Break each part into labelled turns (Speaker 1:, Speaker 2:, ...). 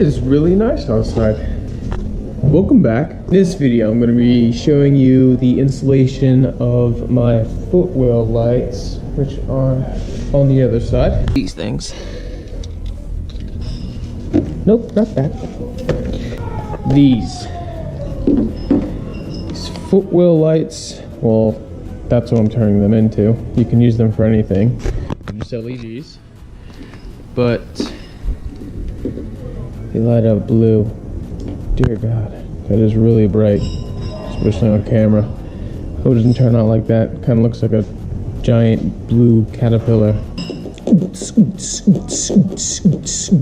Speaker 1: is really nice outside. Welcome back. In this video, I'm going to be showing you the installation of my Footwell lights, which are on the other side. These things. Nope, not that. These Footwell lights, well, that's what I'm turning them into. You can use them for anything. They're just LEDs, but they light up blue. Dear God, that is really bright, especially on camera. Hope it doesn't turn out like that. Kind of looks like a giant blue caterpillar.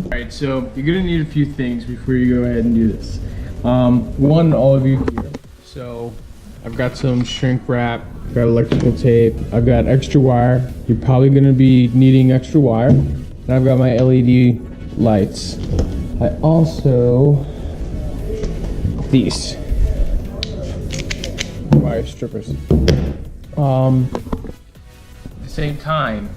Speaker 1: Alright, so you're gonna need a few things before you go ahead and do this. One, all of you here. So I've got some shrink wrap, I've got electrical tape, I've got extra wire. You're probably gonna be needing extra wire. And I've got my LED lights. I also, these wire strippers. At the same time,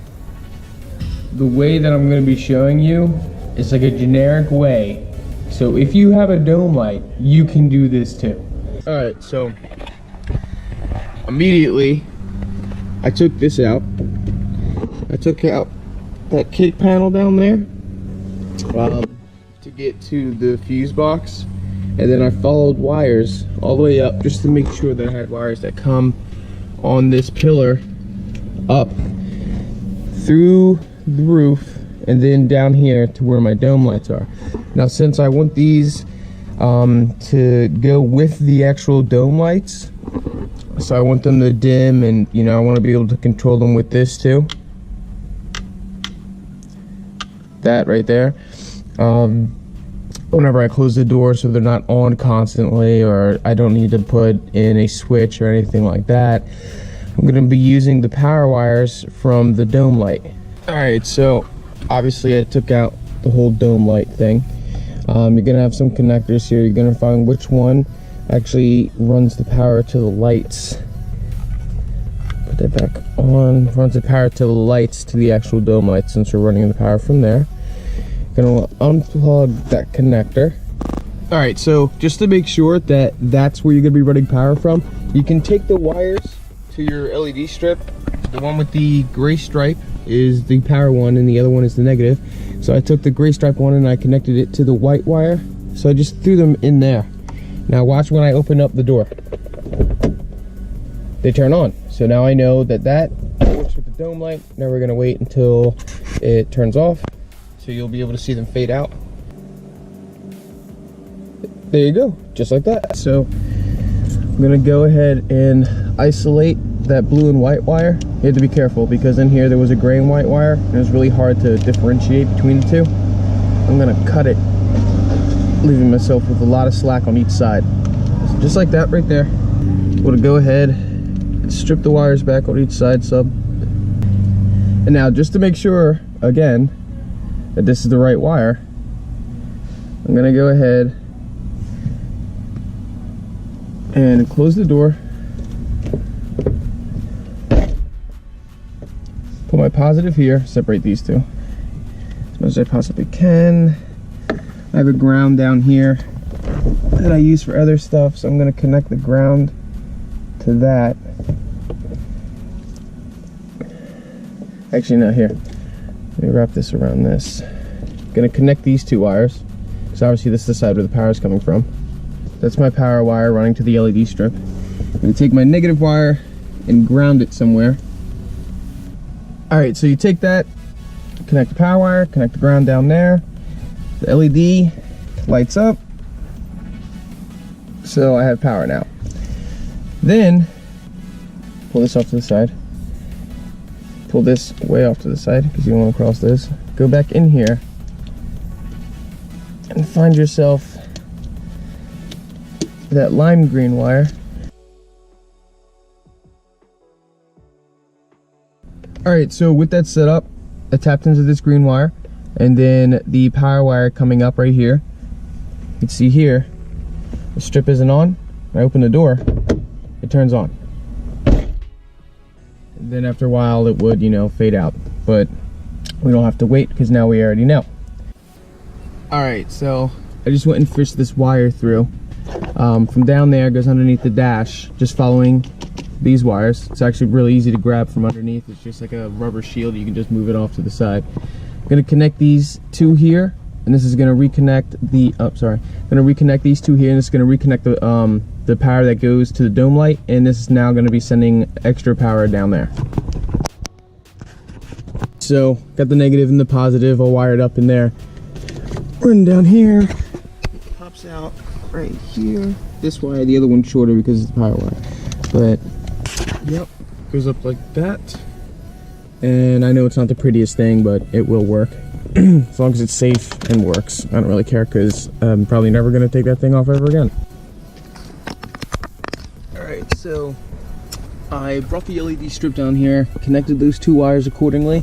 Speaker 1: the way that I'm going to be showing you is like a generic way. So if you have a dome light, you can do this too. Alright, so immediately I took this out. I took out that kick panel down there to get to the fuse box. And then I followed wires all the way up just to make sure that I had wires that come on this pillar up through the roof and then down here to where my dome lights are. Now, since I want these to go with the actual dome lights, so I want them to dim, and you know, I want to be able to control them with this too. That right there. Whenever I close the door, so they're not on constantly, or I don't need to put in a switch or anything like that, I'm going to be using the power wires from the dome light. Alright, so obviously I took out the whole dome light thing. You're going to have some connectors here. You're going to find which one actually runs the power to the lights. Put that back on. Runs the power to the lights, to the actual dome light, since we're running the power from there. Gonna unplug that connector. All right, so just to make sure that that's where you're gonna be running power from, you can take the wires to your LED strip. The one with the gray stripe is the power one, and the other one is the negative. So I took the gray stripe one and I connected it to the white wire. So I just threw them in there. Now watch when I open up the door. They turn on. So now I know that that works with the dome light. Now we're gonna wait until it turns off, so you'll be able to see them fade out. There you go, just like that. So I'm gonna go ahead and isolate that blue and white wire. You have to be careful because in here there was a gray and white wire, and it was really hard to differentiate between the two. I'm gonna cut it, leaving myself with a lot of slack on each side. So just like that right there. I'm gonna go ahead and strip the wires back on each side sub. And now, just to make sure, again, that this is the right wire, I'm gonna go ahead and close the door, put my positive here, separate these two as much as I possibly can. I have a ground down here that I use for other stuff, so I'm gonna connect the ground to that. Actually, not here. Let me wrap this around this. Gonna connect these two wires, because obviously this is the side where the power is coming from. That's my power wire running to the LED strip. I'm gonna take my negative wire and ground it somewhere. Alright, so you take that, connect the power wire, connect the ground down there. The LED lights up, so I have power now. Then, pull this off to the side. Pull this way off to the side because you don't want to cross this. Go back in here and find yourself that lime green wire. Alright, so with that set up, I tapped into this green wire, and then the power wire coming up right here. You can see here, the strip isn't on. I open the door, it turns on. Then after a while it would, you know, fade out, but we don't have to wait because now we already know. Alright, so I just went and fished this wire through. From down there, it goes underneath the dash, just following these wires. It's actually really easy to grab from underneath. It's just like a rubber shield. You can just move it off to the side. I'm gonna connect these two here, and this is gonna reconnect the, gonna reconnect these two here, and this is gonna reconnect the power that goes to the dome light, and this is now gonna be sending extra power down there. So, got the negative and the positive all wired up in there. Running down here, pops out right here. This wire, the other one's shorter because it's the power wire. But, yep, goes up like that. And I know it's not the prettiest thing, but it will work. As long as it's safe and works. I don't really care because I'm probably never going to take that thing off ever again. Alright, so I brought the LED strip down here, connected those two wires accordingly,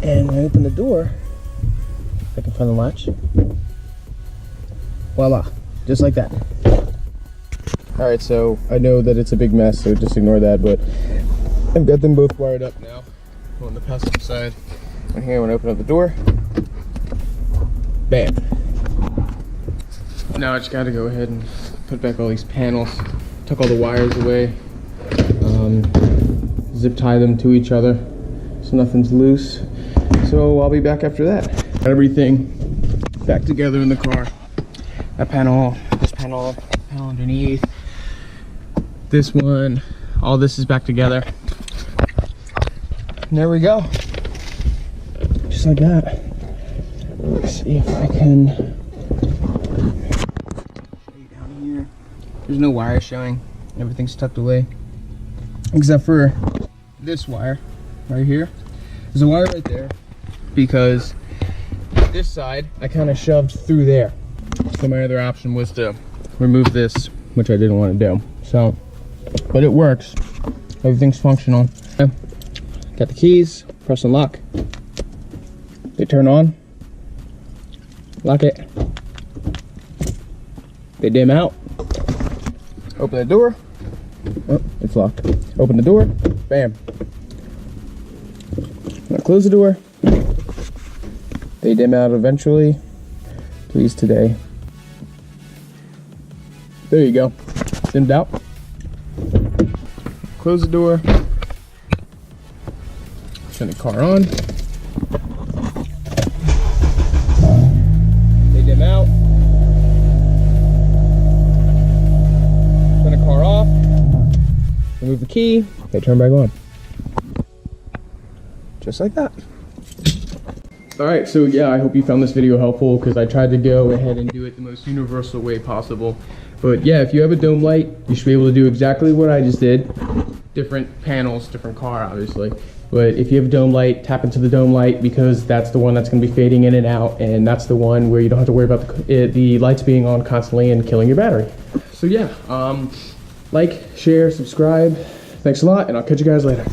Speaker 1: and when I open the door, if I can find the latch, voila, just like that. Alright, so I know that it's a big mess, so just ignore that, but I've got them both wired up now on the passenger side. And here, when I open up the door, bam. Now I just gotta go ahead and put back all these panels, took all the wires away, zip tie them to each other so nothing's loose. So I'll be back after that. Got everything back together in the car. That panel, this panel underneath, this one, all this is back together. And there we go. Just like that. Let's see if I can show you down here. There's no wire showing. Everything's tucked away. Except for this wire right here. There's a wire right there because this side I kind of shoved through there. So my other option was to remove this, which I didn't want to do. So, but it works. Everything's functional. Got the keys, press and lock. They turn on. Lock it. They dim out. Open the door. Oh, it's locked. Open the door. Bam. Now close the door. They dim out eventually. Please today. There you go. Dimmed out. Close the door. Turn the car on. They dim out. Turn the car off. Remove the key. They turn back on. Just like that. Alright, so yeah, I hope you found this video helpful because I tried to go ahead and do it the most universal way possible. But yeah, if you have a dome light, you should be able to do exactly what I just did. Different panels, different car, obviously. But if you have a dome light, tap into the dome light because that's the one that's going to be fading in and out, and that's the one where you don't have to worry about the lights being on constantly and killing your battery. So yeah, like, share, subscribe. Thanks a lot, and I'll catch you guys later.